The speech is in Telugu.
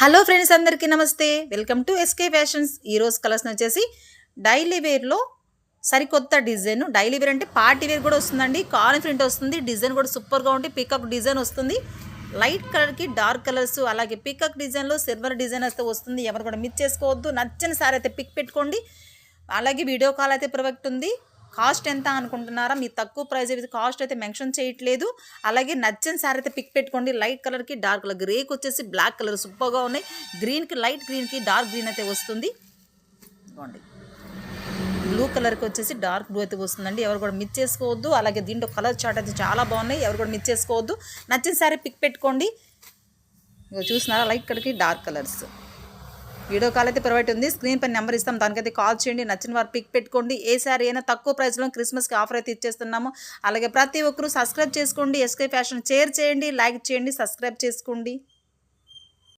హలో ఫ్రెండ్స్, అందరికీ నమస్తే. Welcome to SK fashions. ఈరోజు కలెక్షన్ వచ్చేసి డైలీ వేర్లో సరికొత్త డిజైన్. డైలీ వేర్ అంటే పార్టీ వేర్ కూడా వస్తుందండి. కాలర్ ప్రింట్ వస్తుంది. డిజైన్ కూడా సూపర్గా ఉంటుంది. పికాక్ డిజైన్ వస్తుంది. లైట్ కలర్కి డార్క్ కలర్స్, అలాగే పికాక్ డిజైన్లో సిల్వర్ డిజైన్ అయితే వస్తుంది. ఎవరు కూడా మిస్ చేసుకోవద్దు. నచ్చని సారీ అయితే పిక్ పెట్టుకోండి. అలాగే వీడియో కాల్ అయితే ప్రొవెక్ట్ ఉంది. కాస్ట్ ఎంత అనుకుంటున్నారా? మీ తక్కువ ప్రైస్ అయితే కాస్ట్ అయితే మెన్షన్ చేయట్లేదు. అలాగే నచ్చిన సారీ అయితే పిక్ పెట్టుకోండి. లైట్ కలర్కి డార్క్ కలర్, గ్రేకి వచ్చేసి బ్లాక్ కలర్ సూపర్గా ఉన్నాయి. గ్రీన్కి లైట్ గ్రీన్కి డార్క్ గ్రీన్ అయితే వస్తుంది. ఇవ్వండి, బ్లూ కలర్కి వచ్చేసి డార్క్ బ్లూ అయితే వస్తుందండి. ఎవరు కూడా మిస్ చేసుకోవద్దు. అలాగే దీంట్లో కలర్ చార్ట్ అయితే చాలా బాగున్నాయి. ఎవరు కూడా మిస్ చేసుకోవద్దు. నచ్చిన సారీ పిక్ పెట్టుకోండి. చూస్తున్నారా, లైట్ కలర్కి డార్క్ కలర్స్. వీడియో కాల్ అయితే ప్రొవైడ్ ఉంది. స్క్రీన్ పైన నెంబర్ ఇస్తాం, దానికైతే కాల్ చేయండి. నచ్చిన వారు పిక్ పెట్టుకోండి. ఏ సారీ అయినా తక్కువ ప్రైస్లో క్రిస్మస్కి ఆఫర్ అయితే ఇచ్చేస్తున్నాము. అలాగే ప్రతి ఒక్కరూ సబ్స్క్రైబ్ చేసుకోండి. ఎస్కే ఫ్యాషన్ షేర్ చేయండి, లైక్ చేయండి, సబ్స్క్రైబ్ చేసుకోండి.